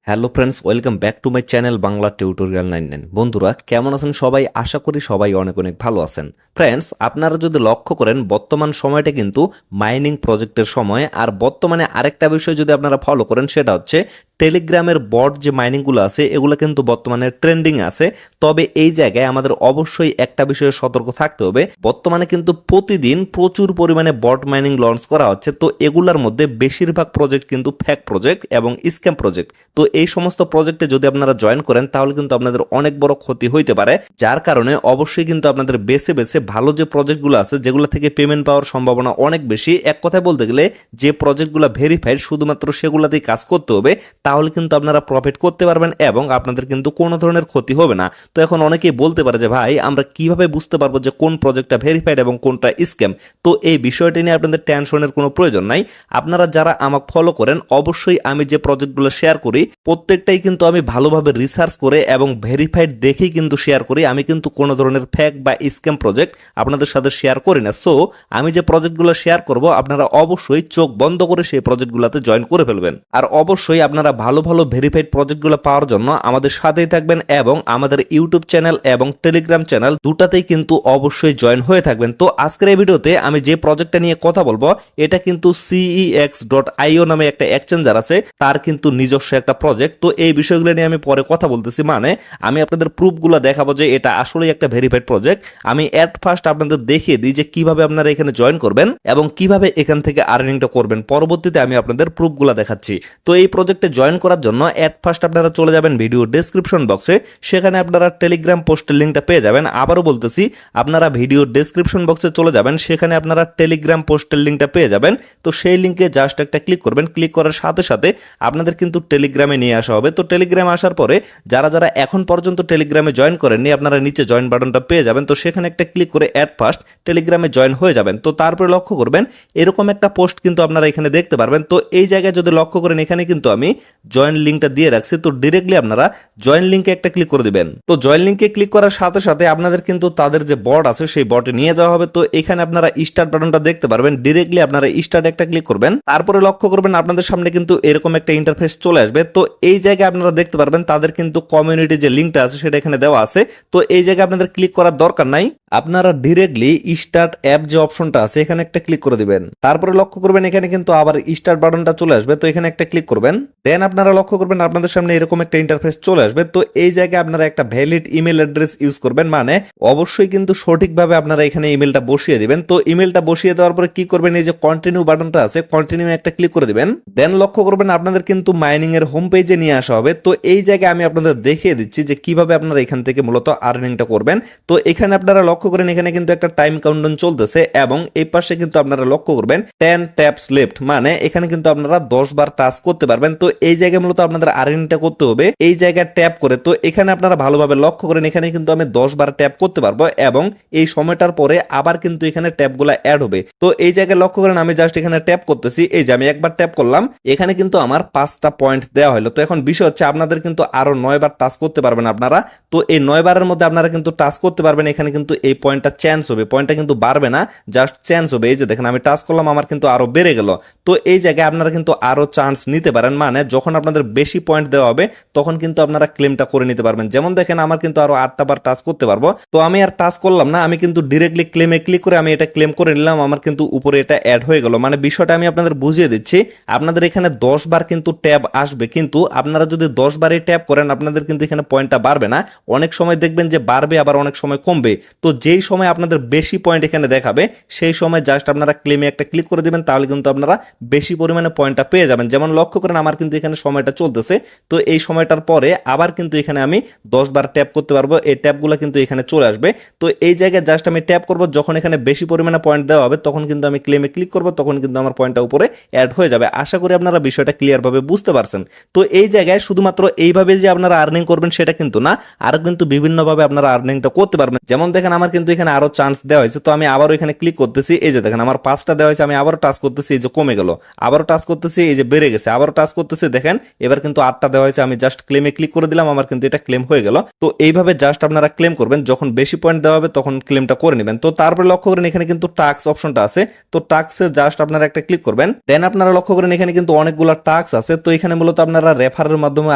Hello friends, welcome back to my channel Bangla tutorial 99। বন্ধুরা কেমন আছেন সবাই? আশা করি সবাই অনেক অনেক ভালো আছেন। ফ্রেন্ডস, আপনারা যদি লক্ষ্য করেন বর্তমান সময়টা কিন্তু মাইনিং প্রজেক্টের সময়। আর বর্তমানে আরেকটা বিষয় যদি আপনারা ফলো করেন সেটা হচ্ছে টেলিগ্রামের বট যে মাইনিংগুলো আছে এগুলো কিন্তু বর্তমানে ট্রেন্ডিং আছে। তবে এই জায়গায় আমাদের অবশ্যই একটা বিষয়ে সতর্ক থাকতে হবে। বর্তমানে কিন্তু প্রতিদিন প্রচুর পরিমাণে বট মাইনিং লঞ্চ করা হচ্ছে। তো এগুলোর মধ্যে বেশিরভাগ প্রজেক্ট কিন্তু ফেক প্রজেক্ট এবং স্ক্যাম প্রজেক্ট। তো এই সমস্ত প্রজেক্টে যদি আপনারা জয়েন করেন তাহলে কিন্তু আপনাদের অনেক বড় ক্ষতি হইতে পারে। যার কারণে অবশ্যই কিন্তু আপনাদের বেছে বেছে ভালো যে প্রজেক্টগুলো আছে যেগুলো থেকে পেমেন্ট পাওয়ার সম্ভাবনা অনেক বেশি, এক কথায় বলতে গেলে যে প্রজেক্টগুলো ভেরিফাইড শুধুমাত্র সেগুলোতেই কাজ করতে হবে, তাহলে কিন্তু আপনারা প্রফিট করতে পারবেন এবং আপনাদের কিন্তু কোনো ধরনের ক্ষতি হবে না। তো এখন অনেকেই বলতে পারে যে ভাই আমরা কিভাবে বুঝতে পারবো যে কোন প্রজেক্টটা ভেরিফাইড এবং কোনটা স্ক্যাম? তো এই বিষয়টি নিয়ে আপনাদের টেনশনের কোনো প্রয়োজন নাই। আপনারা যারা আমাকে ফলো করেন অবশ্যই আমি যে প্রজেক্টগুলো শেয়ার করি প্রত্যেকটাই কিন্তু আমি ভালোভাবে রিসার্চ করে এবং ভেরিফাইড দেখেই কিন্তু শেয়ার করি। আমি কিন্তু কোনো ধরনের ফেক বা স্ক্যাম প্রজেক্ট আপনাদের সাথে শেয়ার করি না। সো আমি যে প্রজেক্টগুলো শেয়ার করব আপনারা অবশ্যই চোখ বন্ধ করে সেই প্রজেক্টগুলোতে জয়েন করে ফেলবেন। আর অবশ্যই আপনারা ভালো ভালো ভেরিফাইড প্রজেক্টগুলো পাওয়ার জন্য আমাদের সাথেই থাকবেন এবং আমাদের ইউটিউব চ্যানেল এবং টেলিগ্রাম চ্যানেল দুটাতেই কিন্তু অবশ্যই জয়েন হয়ে থাকবেন। তো আজকের এই ভিডিওতে আমি যে প্রজেক্টটা নিয়ে কথা বলবো এটা কিন্তু cex.io নামে একটা এক্সচেঞ্জার আছে, তার কিন্তু নিজস্ব একটা প্রজেক্ট। তো এই বিষয়গুলো নিয়ে আমি পরে কথা বলতেছি, মানে আমি আপনাদের প্রুফগুলো দেখাবো যে এটা আসলেই একটা ভেরিফাইড প্রজেক্ট। আমি এট ফার্স্ট আপনাদের দেখিয়ে দিই যে কিভাবে আপনারা এখানে জয়েন করবেন এবং কিভাবে এখান থেকে আর্নিংটা করবেন। পরবর্তীতে আমি আপনাদের প্রুফগুলো দেখাচ্ছি। তো এই প্রজেক্টে জয়েন করার জন্য এট ফার্স্ট আপনারা চলে যাবেন ভিডিও ডেসক্রিপশন বক্সে, সেখানে আপনারা টেলিগ্রাম পোস্টের লিঙ্কটা পেয়ে যাবেন। আবারও বলতেছি, আপনারা ভিডিও ডেসক্রিপশন বক্সে চলে যাবেন, সেখানে আপনারা টেলিগ্রাম পোস্টের লিঙ্কটা পেয়ে যাবেন। তো সেই লিঙ্কে জাস্ট একটা ক্লিক করবেন, ক্লিক করার সাথে সাথে আপনাদের কিন্তু টেলিগ্রামে নিয়ে আসা হবে। তো টেলিগ্রামে আসার পরে যারা যারা এখন পর্যন্ত টেলিগ্রামে জয়েন করেননি আপনারা নিচে জয়েন বাটনটা পেয়ে যাবেন। তো সেখানে একটা ক্লিক করে অ্যাট ফার্স্ট টেলিগ্রামে জয়েন হয়ে যাবেন। তো তারপরে লক্ষ্য করবেন এরকম একটা পোস্ট কিন্তু আপনারা এখানে দেখতে পারবেন। তো এই জায়গায় যদি লক্ষ্য করেন এখানে কিন্তু আমি জয়েন লিঙ্কটা দিয়ে রাখছি। তো ডিরেক্টলি আপনারা জয়েন লিঙ্কে একটা ক্লিক করে দিবেন। তো জয়েন লিঙ্কে ক্লিক করার সাথে সাথে আপনাদের কিন্তু তাদের যে বট আছে সেই বটে নিয়ে যাওয়া হবে। তো এখানে আপনারা স্টার্ট বাটনটা দেখতে পারবেন, ডিরেক্টলি আপনারা স্টার্ট একটা ক্লিক করবেন। তারপরে লক্ষ্য করবেন আপনাদের সামনে কিন্তু এরকম একটা ইন্টারফেস চলে আসবে। তো এই জায়গায় আপনারা দেখতে পারবেন তাদের কিন্তু কমিউনিটি যে লিঙ্কটা আছে সেটা এখানে দেওয়া আছে। তো এই জায়গায় আপনাদের ক্লিক করার দরকার নাই, আপনারা ডিরেক্টলি স্টার্ট অ্যাপ যে অপশনটা আছে এখানে একটা ক্লিক করে দিবেন। তারপরে লক্ষ্য করবেন এখানে কিন্তু আবার স্টার্ট বাটনটা চলে আসবে। তো এখানে একটা ক্লিক করবেন, দেন আপনারা লক্ষ্য করবেন আপনাদের সামনে এরকম একটা ইন্টারফেস চলে আসবে। তো এই জায়গায় আপনারা একটা ভ্যালিড ইমেল অ্যাড্রেস ইউজ করবেন, মানে অবশ্যই কিন্তু সঠিকভাবে আপনারা এখানে ইমেলটা বসিয়ে দিবেন। তো ইমেলটা বসিয়ে দেওয়ার পরে কি করবেন, এই যে কন্টিনিউ বাটনটা আছে কন্টিনিউ একটা ক্লিক করে দিবেন। দেন লক্ষ্য করবেন আপনাদের কিন্তু মাইনিং এর হোম পেজে নিয়ে আসা হবে। তো এই জায়গায় আমি আপনাদের দেখিয়ে দিচ্ছি যে কিভাবে আপনারা এখান থেকে মূলত আর্নিংটা করবেন। তো এখানে আপনারা লক্ষ্য করেন এখানে কিন্তু একটা টাইম কাউন্টডাউন চলতেছে এবং এই পাশে কিন্তু আপনারা লক্ষ্য করবেন 10 ট্যাপস লেফট, মানে এখানে কিন্তু আপনারা 10 বার টাস্ক করতে পারবেন। তো এই জায়গায় মূলত আপনাদের আর্নিংটা করতে হবে এই জায়গায় ট্যাপ করে। তো এখানে আপনারা ভালোভাবে লক্ষ্য করেন এখানে কিন্তু আমি 10 বার ট্যাপ করতে পারবো এবং এই সময়টার পরে আবার কিন্তু এখানে ট্যাপগুলো অ্যাড হবে। তো এই জায়গায় লক্ষ্য করেন আমি জাস্ট এখানে ট্যাপ করতেছি, এই যে আমি একবার ট্যাপ করলাম, এখানে কিন্তু আমার 5টা পয়েন্ট দেওয়া হলো। তো এখন বিষয় হচ্ছে আপনাদের কিন্তু আরো 9 বার টাস্ক করতে পারবেন আপনারা। তো এই 9 বারের মধ্যে আপনারা কিন্তু টাস্ক করতে পারবেন। এখানে কিন্তু এই পয়েন্টটা চেঞ্জ হবে, পয়েন্টটা কিন্তু বাড়বে না, জাস্ট চেঞ্জ হবে। এই যে দেখেন আমি টাস্ক করলাম আমার কিন্তু আরো বেড়ে গেল। তো এই জায়গায় আপনারা কিন্তু আরো চান্স নিতে পারেন, মানে যখন আপনাদের বেশি পয়েন্ট দেওয়া হবে তখন কিন্তু আপনারা ক্লেমটা করে নিতে পারবেন। যেমন দেখেন আমার কিন্তু আরো 8টা বার টাস্ক করতে পারবো। তো আমি আর টাস্ক করলাম না, আমি কিন্তু ডিরেক্টলি ক্লেমে ক্লিক করে আমি এটা ক্লেম করে নিলাম, আমার কিন্তু উপরে এটা অ্যাড হয়ে গেল। মানে বিষয়টা আমি আপনাদের বুঝিয়ে দিচ্ছি, আপনাদের এখানে 10 বার কিন্তু ট্যাব আসবে, কিন্তু আপনারা যদি 10 বারে ট্যাপ করেন আপনাদের কিন্তু এখানে পয়েন্টটা বাড়বে না। অনেক সময় দেখবেন যে বাড়বে আবার অনেক সময় কমবে। তো যেই সময় আপনাদের বেশি পয়েন্ট এখানে দেখাবে সেই সময় জাস্ট আপনারা ক্লেমে একটা ক্লিক করে দিবেন, তাহলে কিন্তু আপনারা বেশি পরিমাণে পয়েন্টটা পেয়ে যাবেন। যেমন লক্ষ্য করেন আমার কিন্তু এখানে সময়টা চলতেছে। তো এই সময়টার পরে আবার কিন্তু এখানে আমি 10 বার ট্যাপ করতে পারবো, এই ট্যাপগুলো কিন্তু এখানে চলে আসবে। তো এই জায়গায় জাস্ট আমি ট্যাপ করব, যখন এখানে বেশি পরিমাণে পয়েন্ট দেওয়া হবে তখন কিন্তু আমি ক্লেমে ক্লিক করব, তখন কিন্তু আমার পয়েন্টটা উপরে অ্যাড হয়ে যাবে। আশা করি আপনারা বিষয়টা ক্লিয়ার ভাবে বুঝতে পারছেন। তো এই জায়গায় শুধুমাত্র এইভাবে যে আপনারা আর্নিং করবেন সেটা কিন্তু না, আর কিন্তু বিভিন্নভাবে আপনারা আর্নিংটা করতে পারবেন। যেমন দেখেন আমার কিন্তু এখানে আরো চান্স দেওয়া হয়েছে। তো আমি আবারও এখানে ক্লিক করতেছি, এই যে দেখেন আমার 5টা দেওয়া হয়েছে, আমি আবারও টাচ করতেছি, এই যে কমে গেল, আবারও টাচ করতেছি, এই যে বেড়ে গেছে, আবারও টাচ করতেছি, দেখেন এবার কিন্তু 8টা দেওয়া হয়েছে। আমি জাস্ট ক্লেমে ক্লিক করে দিলাম, আমার কিন্তু এটা ক্লেম হয়ে গেল। তো এইভাবে জাস্ট আপনারা ক্লেম করবেন, যখন বেশি পয়েন্ট দেওয়া হবে তখন ক্লেমটা করে নেবেন। তো তারপরে লক্ষ্য করেন এখানে কিন্তু টাস্ক অপশনটা আছে, তো টাস্কে জাস্ট আপনারা একটা ক্লিক করবেন। দেন আপনারা লক্ষ্য করেন এখানে কিন্তু অনেকগুলো টাস্ক আছে, তো এখানে মূলত আপনারা রেফারের মাধ্যমে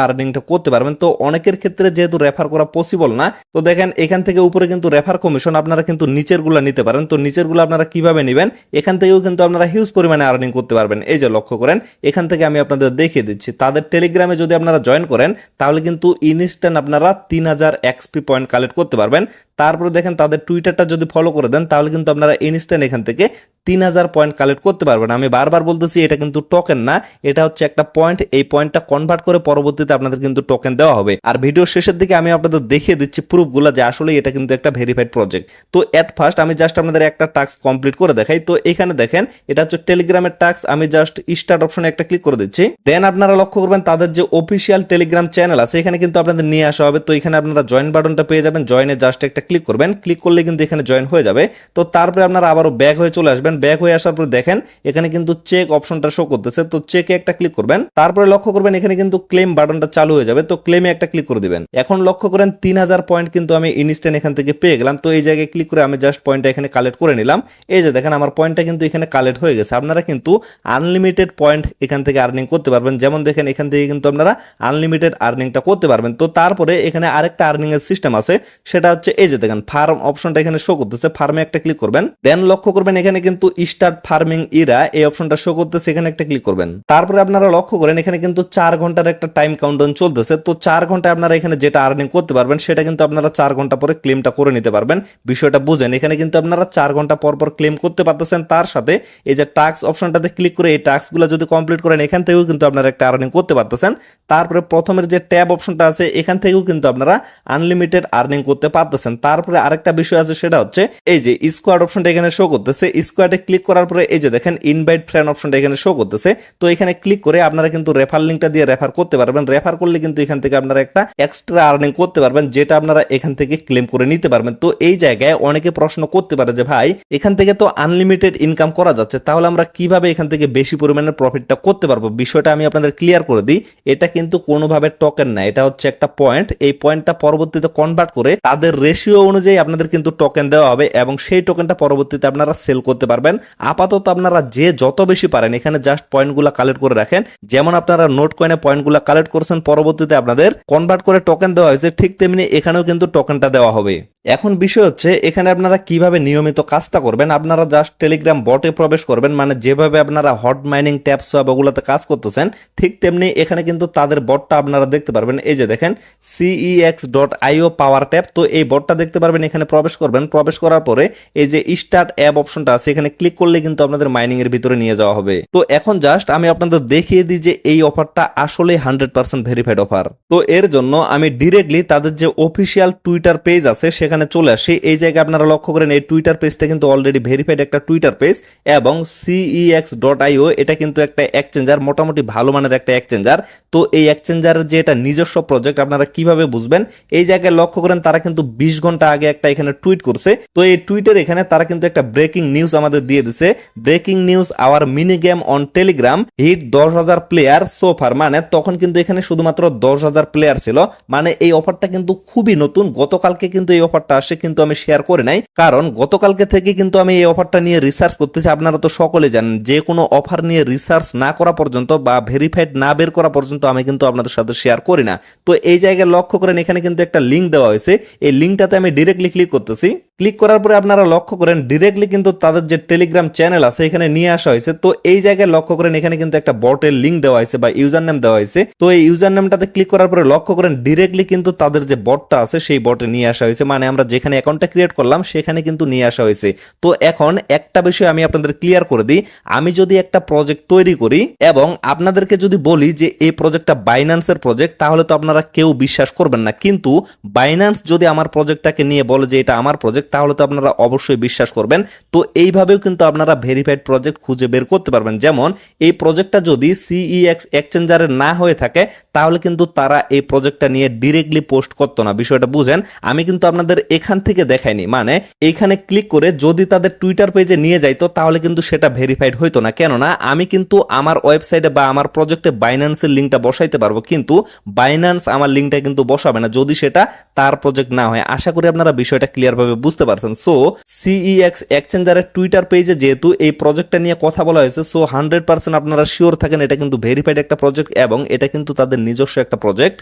আর্নিংটা করতে পারবেন। তো অনেকের ক্ষেত্রে যেহেতু রেফার করা পসিবল না, তো দেখেন এখান থেকে উপরে কিন্তু রেফার কমিশন, আপনারা কিন্তু নিচের গুলা নিতে পারেন। তো নিচের গুলো আপনারা কিভাবে নেবেন, এখান থেকেও কিন্তু আপনারা হিউজ পরিমাণে আর্নিং করতে পারবেন। এই যে লক্ষ্য করেন এখান থেকে আমি আপনাদের দেখিয়ে দিচ্ছি, তাদের টেলিগ্রামে যদি আপনারা জয়েন করেন তাহলে কিন্তু ইনস্ট্যান্ট আপনারা 3000 এক্সপি পয়েন্ট কালেক্ট করতে পারবেন। তারপরে দেখেন তাদের টুইটারটা যদি ফলো করে দেন তাহলে কিন্তু আপনারা ইনস্ট্যান্ট এখান থেকে 3000 পয়েন্ট কালেক্ট করতে পারবেন। আমি বারবার বলতেছি এটা কিন্তু টোকেন না, এটা হচ্ছে একটা পয়েন্ট। এই পয়েন্টটা কনভার্ট করে পরবর্তীতে আপনাদের কিন্তু টোকেন দেওয়া হবে। আর ভিডিও শেষের দিকে আমি আপনাদের দেখিয়ে দিচ্ছি প্রুফগুলো যে আসলে এটা কিন্তু একটা ভেরিফাইড প্রজেক্ট। তো এট ফার্স্ট আমি জাস্ট আপনাদের একটা টাস্ক কমপ্লিট করে দেখাই। তো এখানে দেখেন এটা হচ্ছে টেলিগ্রামের টাস্ক, আমি জাস্ট স্টার্ট অপশনে একটা ক্লিক করে দিচ্ছি। দেন আপনারা লক্ষ্য করবেন তাদের যে অফিসিয়াল টেলিগ্রাম চ্যানেল আছে এখানে কিন্তু আপনাদের নিয়ে আসা হবে। তো এখানে আপনারা জয়েন বাটনটা পেয়ে যাবেন, জয়েনে জাস্ট একটা ক্লিক করবেন, ক্লিক করলে কিন্তু এখানে জয়েন হয়ে যাবে। তো তারপরে আপনারা আবারও ব্যাক হয়ে চলে আসবেন, ব্যাক হয়ে আসার পর দেখেন এখানে কিন্তু চেক অপশনটা শো করতেছে, তো চেকে একটা ক্লিক করবেন। তারপরে লক্ষ্য করবেন এখানে কিন্তু ক্লেম বাটনটা চালু হয়ে যাবে, তো ক্লেমে একটা ক্লিক করে দিবেন। এখন লক্ষ্য করেন 3000 পয়েন্ট কিন্তু আমি ইনস্ট্যান্ট এখান থেকে পেয়ে গেলাম। তো এই জায়গায় ক্লিক করে আমি জাস্ট পয়েন্টটা এখানে কালেক্ট করে নিলাম। এই যে দেখেন আমার পয়েন্টটা কিন্তু এখানে কালেক্ট হয়ে গেছে। আপনারা কিন্তু আনলিমিটেড পয়েন্ট এখান থেকে আর্নিং করতে পারবেন, যেমন দেখেন এখান থেকে কিন্তু আপনারা আনলিমিটেড আর্নিংটা করতে পারবেন। তো তারপরে এখানে আরেকটা আর্নিং এর সিস্টেম আছে, সেটা হচ্ছে এই যে দেখেন ফার্ম অপশনটা এখানে শো করতেছে, ফার্মে একটা ক্লিক করবেন। দেন লক্ষ্য করবেন এখানে কিন্তু স্টার্ট ফার্মিং ইরা এই অপশনটা শো করতেছে, এখানে একটা ক্লিক করবেন। তারপরে আপনারা লক্ষ্য করেন এখানে কিন্তু 4 ঘন্টার একটা টাইম কাউন্টডাউন চলতেছে। তো 4 ঘন্টায় আপনারা এখানে যেটা আর্নিং করতে পারবেন সেটা কিন্তু আপনারা 4 ঘন্টা পরে ক্লেমটা করে নিতে পারবেন। বিষয়টা বুঝেন, এখানে কিন্তু আপনারা 4 ঘন্টা পর পর ক্লেম করতে পারতেছেন। তার সাথে এই যে টাস্ক অপশনটাতে ক্লিক করে এই টাস্কগুলো যদি কমপ্লিট করেন এখান থেকেও কিন্তু আপনারা একটা আর্নিং করতে পারতেছেন। তারপরে প্রথমের যে ট্যাব অপশনটা আছে এখান থেকেও কিন্তু আপনারা আনলিমিটেড আর্নিং করতে পারতেছেন। তারপরে আরেকটা বিষয় আছে, সেটা হচ্ছে এই যে স্কোয়াড অপশনটা এখানে শো করতেছে, স্কোয়াডে ক্লিক করার পরে এই যে দেখেন ইনভাইট ফ্রেন্ড অপশনটা এখানে শো করতেছে। তো এখানে ক্লিক করে আপনারা কিন্তু রেফার লিঙ্কটা দিয়ে রেফার করতে পারবেন। রেফার করলে কিন্তু এখান থেকে আপনারা একটা এক্সট্রা আর্নিং করতে পারবেন, যেটা আপনারা এখান থেকে ক্লেম করে নিতে পারবেন। তো এই জায়গায় অনেকে প্রশ্ন করতে পারে যে ভাই এখান থেকে তো আনলিমিটেড ইনকাম করা যাচ্ছে, তাহলে আমরা কিভাবে এখান থেকে বেশি পরিমাণের প্রফিটটা করতে পারবো? বিষয়টা আমি আপনাদের ক্লিয়ার করে দিই, এটা কিন্তু কোনোভাবে টোকেন না, এটা হচ্ছে একটা পয়েন্ট। এই পয়েন্টটা পরবর্তীতে কনভার্ট করে তাদের রেশিও অনুযায়ী আপনাদের কিন্তু টোকেন দেওয়া হবে এবং সেই টোকেনটা পরবর্তীতে আপনারা সেল করতে পারবেন। আপাতত আপনারা যে যত বেশি পারেন এখানে জাস্ট পয়েন্টগুলো কালেক্ট করে রাখেন। যেমন আপনারা নোট কয়েনে পয়েন্টগুলো কালেক্ট করেছেন, পরবর্তীতে আপনাদের কনভার্ট করে টোকেন দেওয়া হয়েছে, ঠিক তেমনি এখানেও কিন্তু টোকেনটা দেওয়া হবে। এখন বিষয় হচ্ছে এখানে আপনারা কিভাবে নিয়মিত কাজটা করবেন। আপনারা জাস্ট টেলিগ্রাম বটে প্রবেশ করবেন, মানে যেভাবে আপনারা হট মাইনিং ট্যাপস ওগুলোতে কাজ করতেছেন ঠিক তেমনি এখানে কিন্তু তাদের বটটা আপনারা দেখতে পারবেন। এই যে দেখেন cex.io পাওয়ার ট্যাপ, তো এই বটটা দেখতে পারবেন। এখানে প্রবেশ করবেন, প্রবেশ করার পরে এই যে স্টার্ট অ্যাপ অপশনটা আছে এখানে ক্লিক করলে কিন্তু আপনাদের মাইনিং এর ভিতরে নিয়ে যাওয়া হবে। তো এখন জাস্ট আমি আপনাদের দেখিয়ে দিই যে এই অফারটা আসলে 100% ভেরিফাইড অফার। তো এর জন্য আমি ডিরেক্টলি তাদের যে অফিসিয়াল টুইটার পেজ আছে সেখানে চলে আসি। এই জায়গায় আপনারা লক্ষ্য করেন এই টুইটার পেজটা কিন্তু অলরেডি ভেরিফাইড একটা টুইটার পেজ এবং cex.io এটা কিন্তু একটা এক্সচেঞ্জার, মোটামুটি ভালো মানের একটা এক্সচেঞ্জার। তো এই এক্সচেঞ্জারের যে এটা নিজস্ব প্রজেক্ট আপনারা কিভাবে বুঝবেন, এই জায়গায় লক্ষ্য করেন তারা কিন্তু 20 ঘন্টা আগে একটা এখানে টুইট করছে। তো এই টুইটের এখানে তারা কিন্তু একটা ব্রেকিং নিউজ আমাদের দিয়ে দিছে, breaking news our mini game on Telegram hit 10,000 player so far. মানে তখন কিন্তু এখানে শুধুমাত্র 10,000 প্লেয়ার ছিল, মানে এই অফারটা কিন্তু খুবই নতুন। গতকালকে কিন্তু এই অফারটা আসে, কিন্তু আমি শেয়ার করে নাই, কারণ গতকালকে থেকে কিন্তু আমি এই অফারটা নিয়ে রিসার্চ করতেছি। আপনারা তো সকলে জানেন যে কোনো অফার নিয়ে রিসার্চ না করা পর্যন্ত বা ভেরিফাইড না বের করা পর্যন্ত আমি কিন্তু আপনাদের সাথে শেয়ার করি না। তো এই জায়গায় লক্ষ্য করেন এখানে কিন্তু একটা লিঙ্ক দেওয়া হয়েছে, এই লিঙ্কটাতে আমি ডিরেক্টলি ক্লিক করতেছি। ক্লিক করার পরে আপনারা লক্ষ্য করেন ডিরেক্টলি কিন্তু তাদের যে টেলিগ্রাম চ্যানেল আছে এখানে নিয়ে আসা হয়েছে। তো এই জায়গায় লক্ষ্য করেন এখানে কিন্তু একটা বটের লিঙ্ক দেওয়া হয়েছে বা ইউজার নেম দেওয়া হয়েছে। তো এই ইউজার নেমটাতে ক্লিক করার পরে লক্ষ্য করেন ডিরেক্টলি কিন্তু তাদের যে বটটা আছে সেই বটে নিয়ে আসা হয়েছে, মানে আমরা যেখানে অ্যাকাউন্টটা ক্রিয়েট করলাম সেখানে কিন্তু নিয়ে আসা হয়েছে। তো এখন একটা বিষয় আমি আপনাদের ক্লিয়ার করে দিই, আমি যদি একটা প্রজেক্ট তৈরি করি এবং আপনাদেরকে যদি বলি যে এই প্রজেক্টটা বাইন্যান্সের প্রজেক্ট, তাহলে তো আপনারা কেউ বিশ্বাস করবেন না। কিন্তু বাইন্যান্স যদি আমার প্রজেক্টটাকে নিয়ে বলে যে এটা আমার প্রজেক্ট, তাহলে তো আপনারা অবশ্যই বিশ্বাস করবেন। তো এইভাবে তাহলেও কিন্তু আপনারা ভেরিফাইড প্রজেক্ট খুঁজে বের করতে পারবেন। যেমন এই প্রজেক্টটা যদি সিইএক্স এক্সচেঞ্জারের না হয়ে থাকে তাহলে কিন্তু তারা এই প্রজেক্টটা নিয়ে ডিরেক্টলি পোস্ট করতো না। বিষয়টা বুঝেন, আমি কিন্তু আপনাদের এখান থেকে দেখাইনি, মানে এইখানে ক্লিক করে যদি তাদের টুইটার পেজে নিয়ে যাইতো তাহলে কিন্তু সেটা ভেরিফাইড হইতো না। কেননা আমি কিন্তু আমার ওয়েবসাইটে বা আমার প্রজেক্টে বাইন্যান্সের লিঙ্কটা বসাইতে পারবো, কিন্তু বাইন্যান্স আমার লিঙ্কটা কিন্তু বসাবে না যদি সেটা তার প্রজেক্ট না হয়। আশা করি আপনারা বিষয়টা ক্লিয়ারভাবে বুঝতে পারছেন। সো সিইএক্স এক্সচেঞ্জারের টুইটার পেজে যেহেতু এই প্রজেক্টটা নিয়ে কথা বলা হয়েছে, সো 100% আপনারা শিওর থাকেন এটা কিন্তু ভেরিফাইড একটা প্রজেক্ট এবং এটা কিন্তু তাদের নিজস্ব একটা প্রজেক্ট।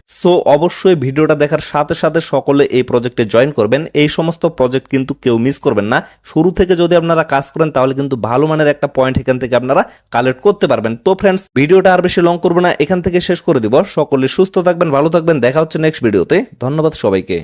সো অবশ্যই ভিডিওটা দেখার সাথে সাথে সকলে এই প্রজেক্টে জয়েন করবেন। এই সমস্ত প্রজেক্ট কিন্তু কেউ মিস করবেন না। শুরু থেকে যদি আপনারা কাজ করেন তাহলে কিন্তু ভালো মানের একটা পয়েন্ট এখান থেকে আপনারা কালেক্ট করতে পারবেন। তো ফ্রেন্ডস, ভিডিওটা আর বেশি লং করবো না, এখান থেকে শেষ করে দিব। সকলে সুস্থ থাকবেন, ভালো থাকবেন, দেখা হচ্ছে নেক্সট ভিডিওতে। ধন্যবাদ সবাইকে।